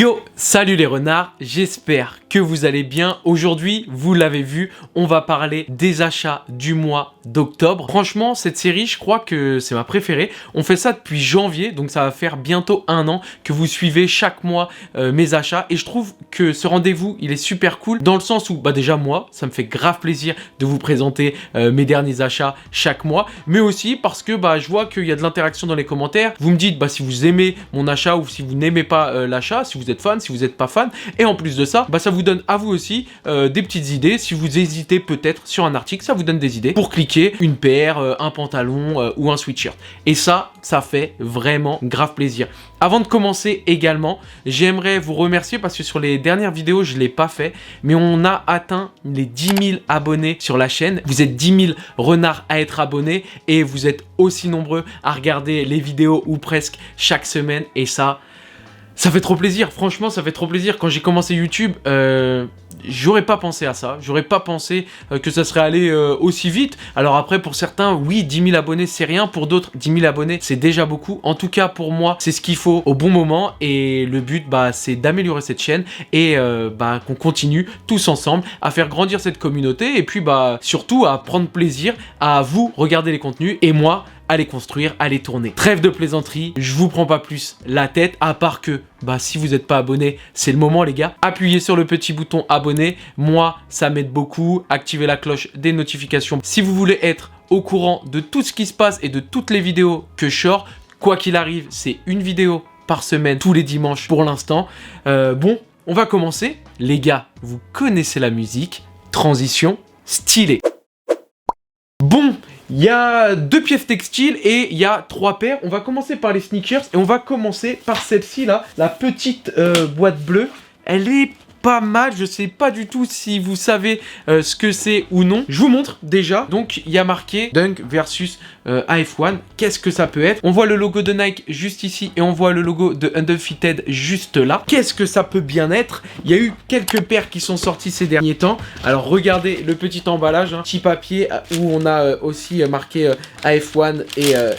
Yo, salut les renards, j'espère que vous allez bien. Aujourd'hui, vous l'avez vu, on va parler des achats du mois d'octobre. Franchement, cette série, je crois que c'est ma préférée. On fait ça depuis janvier, donc ça va faire bientôt 1 an que vous suivez chaque mois mes achats. Et je trouve que ce rendez-vous, il est super cool dans le sens où, déjà moi, ça me fait grave plaisir de vous présenter mes derniers achats chaque mois. Mais aussi parce que je vois qu'il y a de l'interaction dans les commentaires. Vous me dites si vous aimez mon achat ou si vous n'aimez pas l'achat, si vous êtes fan, si vous n'êtes pas fan. Et en plus de ça, ça vous donne à vous aussi des petites idées. Si vous hésitez peut-être sur un article, ça vous donne des idées pour cliquer une paire, un pantalon ou un sweatshirt. Et ça fait vraiment grave plaisir. Avant de commencer également, j'aimerais vous remercier parce que sur les dernières vidéos, je ne l'ai pas fait, mais on a atteint les 10 000 abonnés sur la chaîne. Vous êtes 10 000 renards à être abonnés et vous êtes aussi nombreux à regarder les vidéos ou presque chaque semaine. Et ça fait trop plaisir, franchement ça fait trop plaisir. Quand j'ai commencé YouTube, j'aurais pas pensé à ça, j'aurais pas pensé que ça serait allé aussi vite. Alors après pour certains, oui 10 000 abonnés c'est rien, pour d'autres 10 000 abonnés c'est déjà beaucoup. En tout cas pour moi c'est ce qu'il faut au bon moment et le but c'est d'améliorer cette chaîne et qu'on continue tous ensemble à faire grandir cette communauté et puis surtout à prendre plaisir à vous regarder les contenus et moi à les construire, à les tourner. Trêve de plaisanterie, je vous prends pas plus la tête, à part que, si vous n'êtes pas abonné, c'est le moment les gars. Appuyez sur le petit bouton abonné, moi ça m'aide beaucoup. Activez la cloche des notifications si vous voulez être au courant de tout ce qui se passe et de toutes les vidéos que je sors. Quoi qu'il arrive, c'est une vidéo par semaine, tous les dimanches pour l'instant. On va commencer. Les gars, vous connaissez la musique, transition stylée. Bon, il y a 2 pièces textiles et il y a 3 paires. On va commencer par les sneakers et on va commencer par celle-ci là, la petite boîte bleue. Elle est pas mal, je sais pas du tout si vous savez ce que c'est ou non. Je vous montre déjà. Donc il y a marqué Dunk versus AF1. Qu'est-ce que ça peut être? On voit le logo de Nike juste ici et on voit le logo de Undefeated juste là. Qu'est-ce que ça peut bien être? Il y a eu quelques paires qui sont sorties ces derniers temps. Alors regardez le petit emballage, petit papier où on a aussi marqué AF1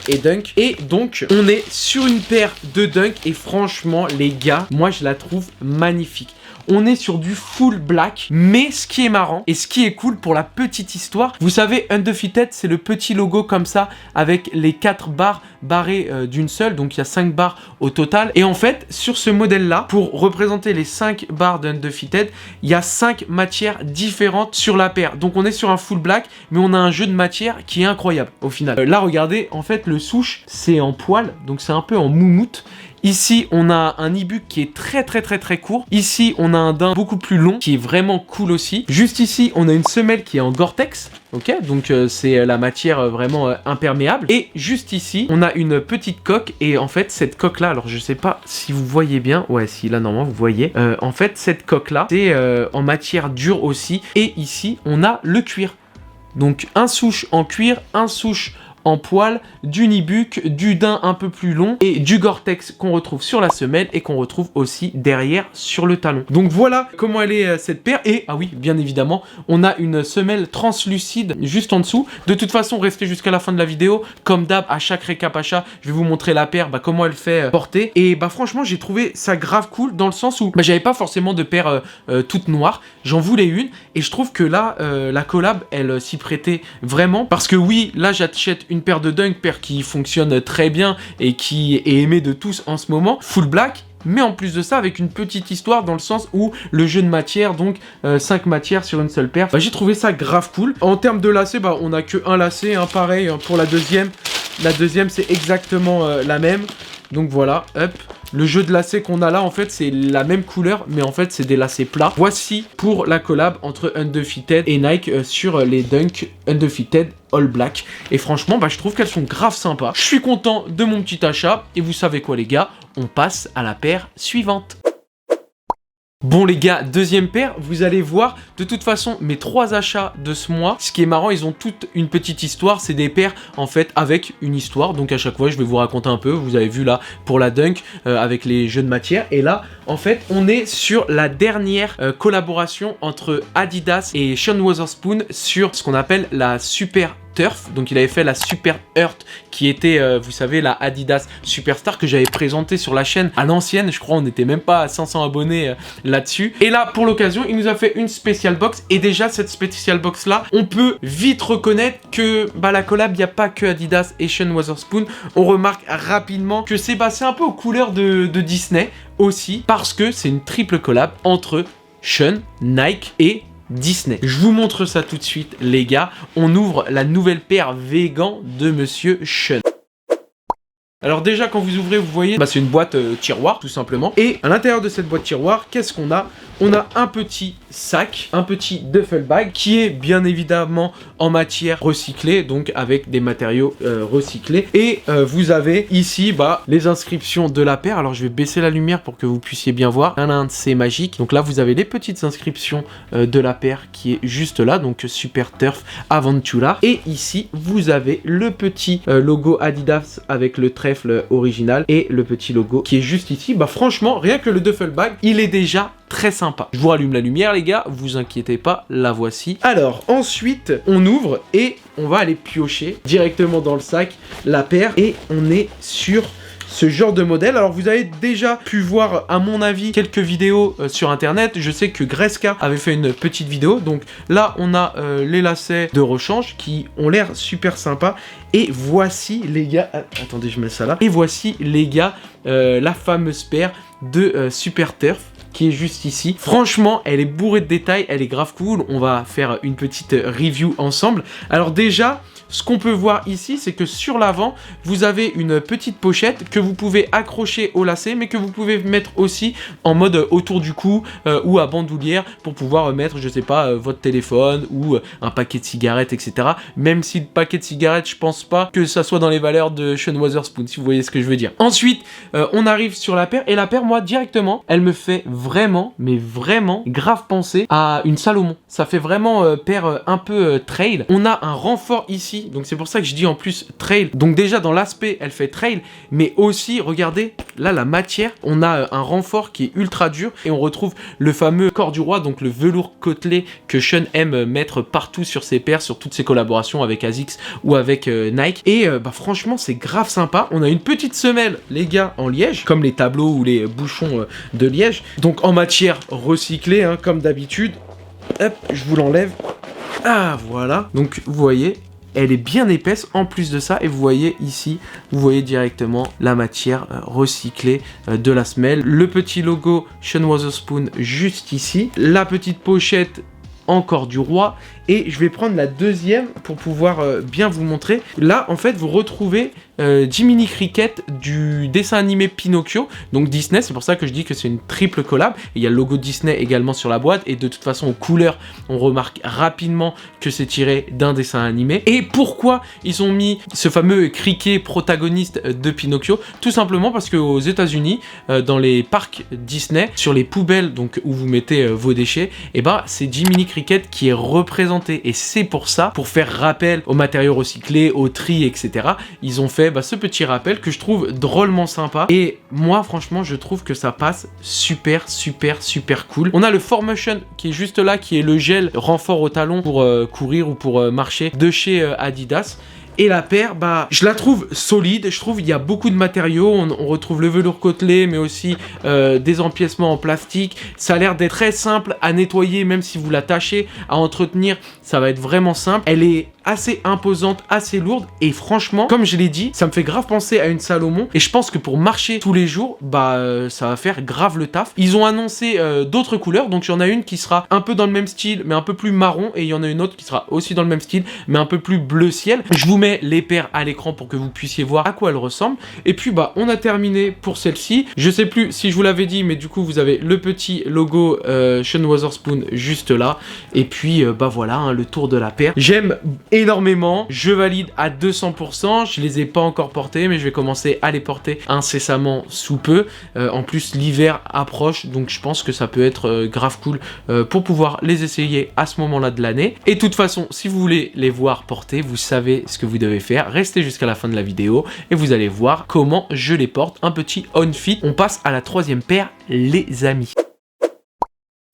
et Dunk. Et donc on est sur une paire de Dunk et franchement les gars, moi je la trouve magnifique. On est sur du full black, mais ce qui est marrant et ce qui est cool pour la petite histoire, vous savez Undefeated c'est le petit logo comme ça avec les 4 barres barrées d'une seule, donc il y a 5 barres au total. Et en fait sur ce modèle là, pour représenter les 5 barres d'Undefeated, il y a 5 matières différentes sur la paire. Donc on est sur un full black, mais on a un jeu de matière qui est incroyable au final. Là regardez, en fait le souche c'est en poil, donc c'est un peu en moumoute. Ici, on a un e-book qui est très court. Ici, on a un daim beaucoup plus long qui est vraiment cool aussi. Juste ici, on a une semelle qui est en Gore-Tex. Ok, donc c'est la matière vraiment imperméable. Et juste ici, on a une petite coque. Et en fait, cette coque-là, alors je sais pas si vous voyez bien. Ouais, si là, normalement, vous voyez. En fait, cette coque-là, c'est en matière dure aussi. Et ici, on a le cuir. Donc, un souche en cuir, un souche en poil, du Nibuck, du daim un peu plus long et du Gore-Tex qu'on retrouve sur la semelle et qu'on retrouve aussi derrière sur le talon. Donc voilà comment elle est cette paire. Et ah oui, bien évidemment, on a une semelle translucide juste en dessous. De toute façon, restez jusqu'à la fin de la vidéo. Comme d'hab, à chaque récap achat, je vais vous montrer la paire, comment elle fait porter. Et franchement, j'ai trouvé ça grave cool dans le sens où j'avais pas forcément de paire toute noire. J'en voulais une et je trouve que là, la collab, elle s'y prêtait vraiment. Parce que oui, là, j'achète une paire de Dunk, paire qui fonctionne très bien et qui est aimée de tous en ce moment, full black, mais en plus de ça avec une petite histoire dans le sens où le jeu de matière, donc 5 matières sur une seule paire, j'ai trouvé ça grave cool. En termes de lacets, on a que un lacet, pareil pour la deuxième c'est exactement la même. Donc voilà, hop. Le jeu de lacets qu'on a là, en fait, c'est la même couleur, mais en fait, c'est des lacets plats. Voici pour la collab entre Undefeated et Nike sur les Dunk Undefeated All Black. Et franchement, je trouve qu'elles sont grave sympas. Je suis content de mon petit achat. Et vous savez quoi, les gars? On passe à la paire suivante. Bon les gars, deuxième paire, vous allez voir, de toute façon, mes 3 achats de ce mois, ce qui est marrant, ils ont toute une petite histoire, c'est des paires en fait avec une histoire, donc à chaque fois je vais vous raconter un peu, vous avez vu là pour la Dunk avec les jeux de matière, et là en fait on est sur la dernière collaboration entre Adidas et Sean Wotherspoon sur ce qu'on appelle la Super Turf. Donc il avait fait la Super Earth qui était, vous savez, la Adidas Superstar que j'avais présentée sur la chaîne à l'ancienne. Je crois on n'était même pas à 500 abonnés là-dessus. Et là, pour l'occasion, il nous a fait une spéciale box. Et déjà, cette spéciale box là, on peut vite reconnaître que la collab, il n'y a pas que Adidas et Sean Wotherspoon. On remarque rapidement que c'est un peu aux couleurs de Disney aussi, parce que c'est une triple collab entre Sean, Nike et Disney. Je vous montre ça tout de suite, les gars. On ouvre la nouvelle paire Vegan de Monsieur Sean. Alors déjà, quand vous ouvrez, vous voyez, c'est une boîte tiroir, tout simplement. Et à l'intérieur de cette boîte tiroir, qu'est-ce qu'on a? On a un petit sac, un petit duffel bag, qui est bien évidemment en matière recyclée, donc avec des matériaux recyclés. Et vous avez ici les inscriptions de la paire. Alors je vais baisser la lumière pour que vous puissiez bien voir. C'est magique. Donc là, vous avez les petites inscriptions de la paire qui est juste là, donc Super Turf Aventura. Et ici, vous avez le petit logo Adidas avec le trèfle original et le petit logo qui est juste ici. Franchement, rien que le duffel bag, il est déjà très sympa. Je vous rallume la lumière, les gars, vous inquiétez pas, la voici. Alors ensuite, on ouvre et on va aller piocher directement dans le sac la paire et on est sur ce genre de modèle. Alors vous avez déjà pu voir, à mon avis, quelques vidéos sur internet. Je sais que Greska avait fait une petite vidéo. Donc là, on a les lacets de rechange qui ont l'air super sympa. Et voici, les gars, attendez, je mets ça là. Et voici, les gars, la fameuse paire de Super Turf qui est juste ici. Franchement, elle est bourrée de détails, elle est grave cool. On va faire une petite review ensemble. Alors déjà, ce qu'on peut voir ici, c'est que sur l'avant, vous avez une petite pochette que vous pouvez accrocher au lacet, mais que vous pouvez mettre aussi en mode autour du cou ou à bandoulière pour pouvoir mettre, je sais pas, votre téléphone ou un paquet de cigarettes, etc. Même si le paquet de cigarettes, je pense pas que ça soit dans les valeurs de Sean Wotherspoon, si vous voyez ce que je veux dire. Ensuite, on arrive sur la paire, et la paire, moi, directement, elle me fait vraiment, mais vraiment, grave penser à une Salomon. Ça fait vraiment paire un peu trail. On a un renfort ici, donc c'est pour ça que je dis en plus trail. Donc déjà, dans l'aspect, elle fait trail, mais aussi, regardez, là, la matière, on a un renfort qui est ultra dur, et on retrouve le fameux corps du roi, donc le velours côtelé que Sean aime mettre partout sur ses paires, sur toutes ses collaborations avec ASICS ou avec Nike. Et franchement, c'est grave sympa. On a une petite semelle, les gars, en liège, comme les tableaux ou les bouchons de liège. Donc en matière recyclée, hein, comme d'habitude. Hop, je vous l'enlève. Ah, voilà. Donc vous voyez, elle est bien épaisse en plus de ça. Et vous voyez ici, vous voyez directement la matière recyclée de la semelle. Le petit logo Sean Wotherspoon juste ici. La petite pochette encore du roi. Et je vais prendre la deuxième pour pouvoir bien vous montrer. Là, en fait, vous retrouvez Jiminy Cricket du dessin animé Pinocchio, donc Disney. C'est pour ça que je dis que c'est une triple collab. Et il y a le logo Disney également sur la boîte. Et de toute façon, aux couleurs, on remarque rapidement que c'est tiré d'un dessin animé. Et pourquoi ils ont mis ce fameux criquet protagoniste de Pinocchio? Tout simplement parce qu'aux États-Unis, dans les parcs Disney, sur les poubelles donc où vous mettez vos déchets, et c'est Jiminy Cricket qui est représenté. Et c'est pour ça, pour faire rappel aux matériaux recyclés, au tri, etc. Ils ont fait ce petit rappel que je trouve drôlement sympa. Et moi, franchement, je trouve que ça passe super, super, super cool. On a le 4Motion qui est juste là, qui est le gel renfort au talon pour courir ou pour marcher de chez Adidas. Et la paire, je la trouve solide. Je trouve il y a beaucoup de matériaux. On retrouve le velours côtelé, mais aussi des empiècements en plastique. Ça a l'air d'être très simple à nettoyer, même si vous la tâchez à entretenir. Ça va être vraiment simple. Elle est assez imposante, assez lourde. Et franchement, comme je l'ai dit, ça me fait grave penser à une Salomon. Et je pense que pour marcher tous les jours, ça va faire grave le taf. Ils ont annoncé d'autres couleurs. Donc il y en a une qui sera un peu dans le même style, mais un peu plus marron. Et il y en a une autre qui sera aussi dans le même style, mais un peu plus bleu ciel. Je vous mets les paires à l'écran pour que vous puissiez voir à quoi elles ressemblent. Et puis on a terminé pour celle-ci. Je sais plus si je vous l'avais dit, mais du coup vous avez le petit logo Sean Wotherspoon juste là. Et puis voilà, hein, le tour de la paire. J'aime énormément, je valide à 200%. Je les ai pas encore portés, mais je vais commencer à les porter incessamment sous peu. En plus l'hiver approche, donc je pense que ça peut être grave cool pour pouvoir les essayer à ce moment-là de l'année. Et de toute façon, si vous voulez les voir porter, vous savez ce que vous devez faire. Restez jusqu'à la fin de la vidéo et vous allez voir comment je les porte. Un petit on-fit. On passe à la troisième paire, les amis.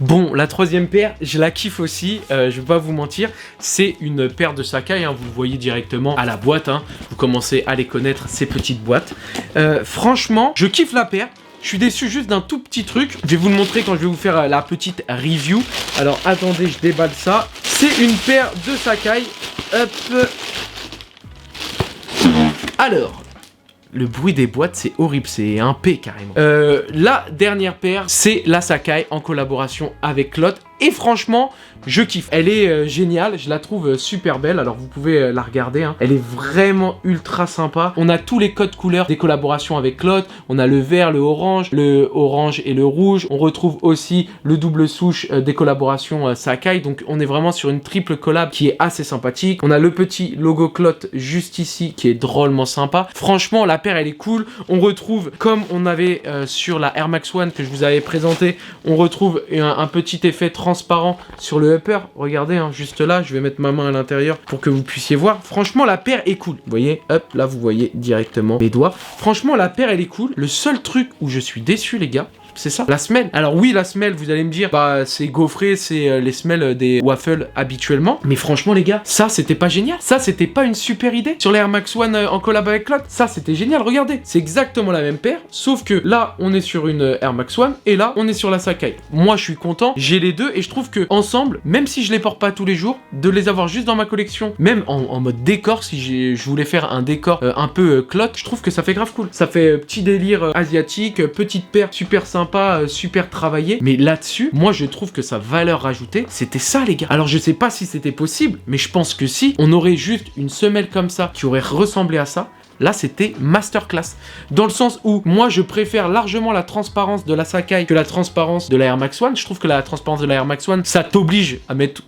Bon, la troisième paire, je la kiffe aussi, je vais pas vous mentir, c'est une paire de Sacai, hein, vous le voyez directement à la boîte, hein, vous commencez à les connaître, ces petites boîtes. Franchement, je kiffe la paire. Je suis déçu juste d'un tout petit truc. Je vais vous le montrer quand je vais vous faire la petite review. Alors attendez, je déballe ça. C'est une paire de Sacai. Hop. Alors, le bruit des boîtes, c'est horrible, c'est un P carrément. La dernière paire, c'est la Sacai en collaboration avec Cloth. Et franchement, je kiffe. Elle est géniale, je la trouve super belle. Alors vous pouvez la regarder, hein. Elle est vraiment ultra sympa. On a tous les codes couleurs des collaborations avec Cloth. On a le vert, le orange et le rouge. On retrouve aussi le double souche des collaborations Sacai. Donc on est vraiment sur une triple collab qui est assez sympathique. On a le petit logo Cloth juste ici qui est drôlement sympa. Franchement, la paire elle est cool. On retrouve, comme on avait sur la Air Max One que je vous avais présenté, on retrouve un petit effet transparent sur le upper. Regardez, hein, juste là, je vais mettre ma main à l'intérieur pour que vous puissiez voir. Franchement, la paire est cool. Vous voyez, hop, là, vous voyez directement mes doigts. Franchement, la paire, elle est cool. Le seul truc où je suis déçu, les gars, c'est ça, la semelle. Alors oui, la semelle, vous allez me dire, bah c'est gaufré, c'est les semelles des waffles habituellement. Mais franchement les gars, ça c'était pas génial. Ça c'était pas une super idée. Sur l'Air Max One en collab avec Cloth, ça c'était génial, regardez. C'est exactement la même paire, sauf que là on est sur une Air Max One et là on est sur la Sacai. Moi je suis content, j'ai les deux et je trouve que ensemble, même si je les porte pas tous les jours, de les avoir juste dans ma collection, même en mode décor, si je voulais faire un décor un peu Cloth, je trouve que ça fait grave cool. Ça fait petit délire asiatique, petite paire super sympa, super travaillé, mais là-dessus, moi je trouve que sa valeur ajoutée, c'était ça les gars. Alors je sais pas si c'était possible, mais je pense que si, on aurait juste une semelle comme ça, qui aurait ressemblé à ça, là c'était masterclass. Dans le sens où, moi je préfère largement la transparence de la Sacai que la transparence de la Air Max One. Je trouve que la transparence de la Air Max One, ça t'oblige à mettre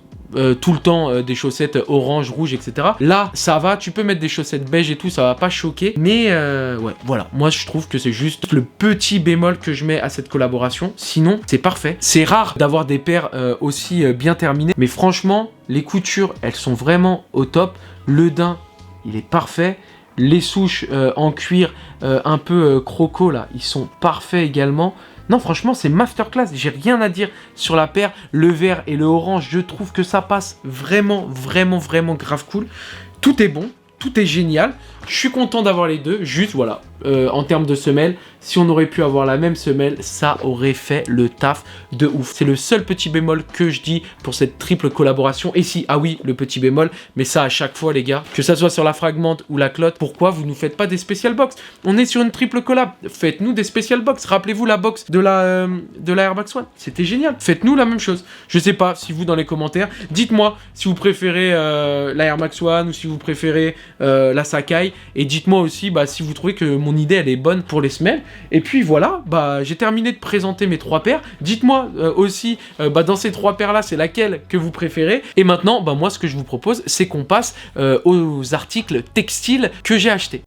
tout le temps des chaussettes orange, rouge, etc. Là, ça va, tu peux mettre des chaussettes beige et tout, ça va pas choquer. Mais ouais, voilà. Moi, je trouve que c'est juste le petit bémol que je mets à cette collaboration. Sinon, c'est parfait. C'est rare d'avoir des paires aussi bien terminées. Mais franchement, les coutures, elles sont vraiment au top. Le daim, il est parfait. Les souches en cuir un peu croco, là, ils sont parfaits également. Non, franchement, c'est masterclass. J'ai rien à dire sur la paire. Le vert et le orange, je trouve que ça passe vraiment, vraiment, vraiment grave cool. Tout est bon, tout est génial. Je suis content d'avoir les deux. Juste, voilà, en termes de semelle, si on aurait pu avoir la même semelle, ça aurait fait le taf de ouf. C'est le seul petit bémol que je dis pour cette triple collaboration. Et si, ah oui, le petit bémol, mais ça à chaque fois, les gars, que ça soit sur la Fragment ou la Cloth, pourquoi vous nous faites pas des special box? On est sur une triple collab. Faites-nous des special box. Rappelez-vous la box de la Air Max One. C'était génial. Faites-nous la même chose. Je sais pas si vous, dans les commentaires, dites-moi si vous préférez la Air Max One ou si vous préférez la Sacai. Et dites-moi aussi bah, si vous trouvez que mon idée, elle est bonne pour les semelles. Et puis voilà, bah, j'ai terminé de présenter mes trois paires. Dites-moi aussi, bah, dans ces trois paires-là, c'est laquelle que vous préférez. Et maintenant, bah, moi, ce que je vous propose, c'est qu'on passe aux articles textiles que j'ai achetés.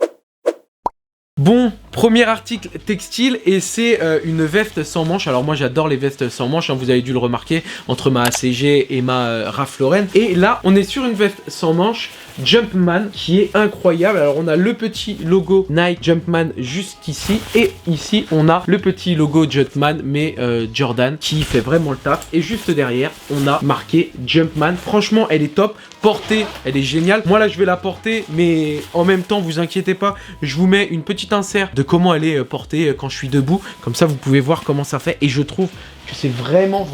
Bon, premier article textile et c'est une veste sans manches. Alors moi j'adore les vestes sans manches, hein, vous avez dû le remarquer entre ma ACG et ma Ralph Lauren. Et là on est sur une veste sans manches Jumpman qui est incroyable. Alors on a le petit logo Nike Jumpman juste ici et ici on a le petit logo Jumpman mais Jordan qui fait vraiment le taf. Et juste derrière on a marqué Jumpman. Franchement elle est top, portée elle est géniale. Moi là je vais la porter mais en même temps vous inquiétez pas, je vous mets une petite insert de comment elle est portée quand je suis debout. Comme ça vous pouvez voir comment ça fait et je trouve que c'est vraiment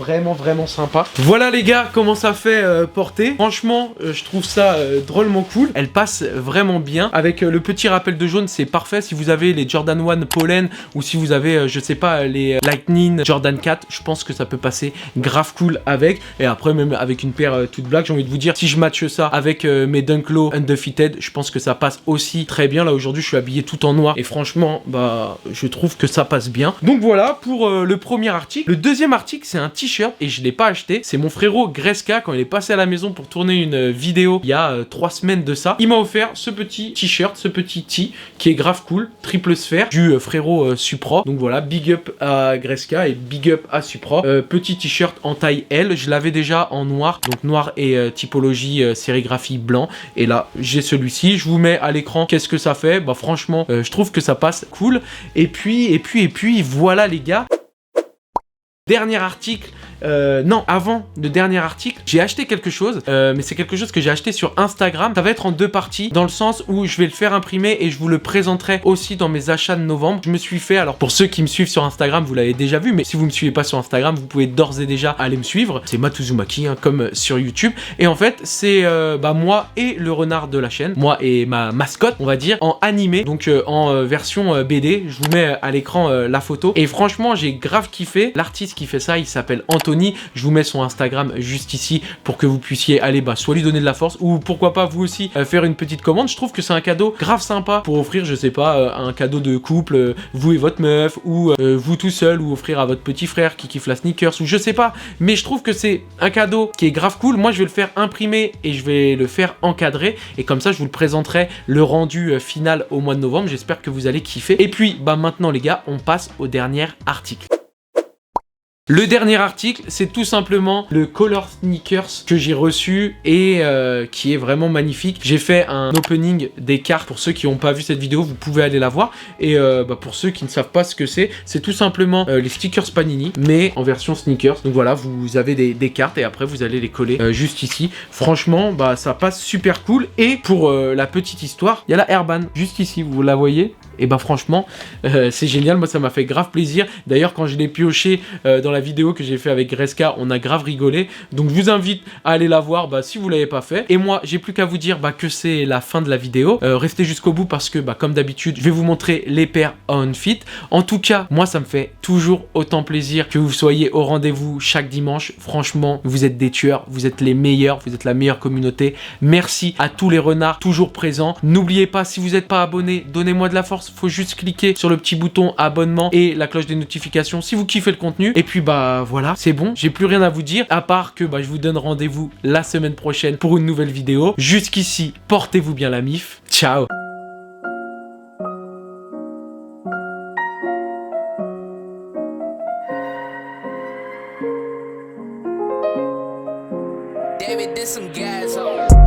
sympa. Voilà les gars comment ça fait porter. Franchement je trouve ça drôlement cool. Elle passe vraiment bien avec le petit rappel de jaune, c'est parfait si vous avez les Jordan 1 Pollen ou si vous avez je sais pas les Lightning Jordan 4, je pense que ça peut passer grave cool avec. Et après même avec une paire toute black, j'ai envie de vous dire si je matche ça avec mes Dunk Low Undefeated, je pense que ça passe aussi très bien. Là aujourd'hui je suis habillé tout en noir et franchement bah je trouve que ça passe bien. Donc voilà pour le premier article. Le deuxième article c'est un t-shirt et je l'ai pas acheté, c'est mon frérot Greska quand il est passé à la maison pour tourner une vidéo il y a 3 semaines de ça, il m'a offert ce petit t-shirt, ce petit tee qui est grave cool, triple sphère du frérot Supra. Donc voilà, big up à Greska et big up à Supra. Petit t-shirt en taille L, je l'avais déjà en noir, donc noir et typologie sérigraphie blanc, et là j'ai celui-ci, je vous mets à l'écran qu'est-ce que ça fait. Bah franchement je trouve que ça passe cool. Et puis voilà les gars. Dernier article, non, avant le dernier article, j'ai acheté quelque chose, mais c'est quelque chose que j'ai acheté sur Instagram. Ça va être en 2 parties, dans le sens où je vais le faire imprimer et je vous le présenterai aussi dans mes achats de novembre. Je me suis fait, alors pour ceux qui me suivent sur Instagram, vous l'avez déjà vu, mais si vous me suivez pas sur Instagram, vous pouvez d'ores et déjà aller me suivre. C'est Matuzumaki, hein, comme sur YouTube. Et en fait, c'est moi et le renard de la chaîne, moi et ma mascotte, on va dire, en animé, donc en version BD. Je vous mets à l'écran la photo. Et franchement, j'ai grave kiffé. L'artiste qui fait ça, il s'appelle Anthony. Je vous mets son Instagram juste ici pour que vous puissiez aller soit lui donner de la force ou pourquoi pas vous aussi faire une petite commande. Je trouve que c'est un cadeau grave sympa pour offrir, je sais pas, un cadeau de couple, vous et votre meuf, ou vous tout seul, ou offrir à votre petit frère qui kiffe la sneakers, ou je sais pas. Mais je trouve que c'est un cadeau qui est grave cool. Moi, je vais le faire imprimer et je vais le faire encadrer. Et comme ça, je vous le présenterai le rendu final au mois de novembre. J'espère que vous allez kiffer. Et puis, maintenant les gars, on passe au dernier article. Le dernier article, c'est tout simplement le Color Sneakers que j'ai reçu et qui est vraiment magnifique. J'ai fait un opening des cartes. Pour ceux qui n'ont pas vu cette vidéo, vous pouvez aller la voir. Et pour ceux qui ne savent pas ce que c'est tout simplement les stickers Panini, mais en version sneakers. Donc voilà, vous avez des cartes et après vous allez les coller juste ici. Franchement, ça passe super cool. Et pour la petite histoire, il y a la airband juste ici, vous la voyez. Et franchement, c'est génial. Moi, ça m'a fait grave plaisir. D'ailleurs, quand je l'ai pioché dans la vidéo que j'ai fait avec Greska, on a grave rigolé. Donc, je vous invite à aller la voir si vous l'avez pas fait. Et moi, j'ai plus qu'à vous dire que c'est la fin de la vidéo. Restez jusqu'au bout parce que, comme d'habitude, je vais vous montrer les paires on fit. En tout cas, moi, ça me fait toujours autant plaisir que vous soyez au rendez-vous chaque dimanche. Franchement, vous êtes des tueurs. Vous êtes les meilleurs. Vous êtes la meilleure communauté. Merci à tous les renards toujours présents. N'oubliez pas, si vous n'êtes pas abonné, donnez-moi de la force. Faut juste cliquer sur le petit bouton abonnement et la cloche des notifications si vous kiffez le contenu. Et puis voilà, c'est bon, j'ai plus rien à vous dire à part que je vous donne rendez-vous la semaine prochaine pour une nouvelle vidéo. Jusqu'ici, portez-vous bien la mif. Ciao. David did some gas on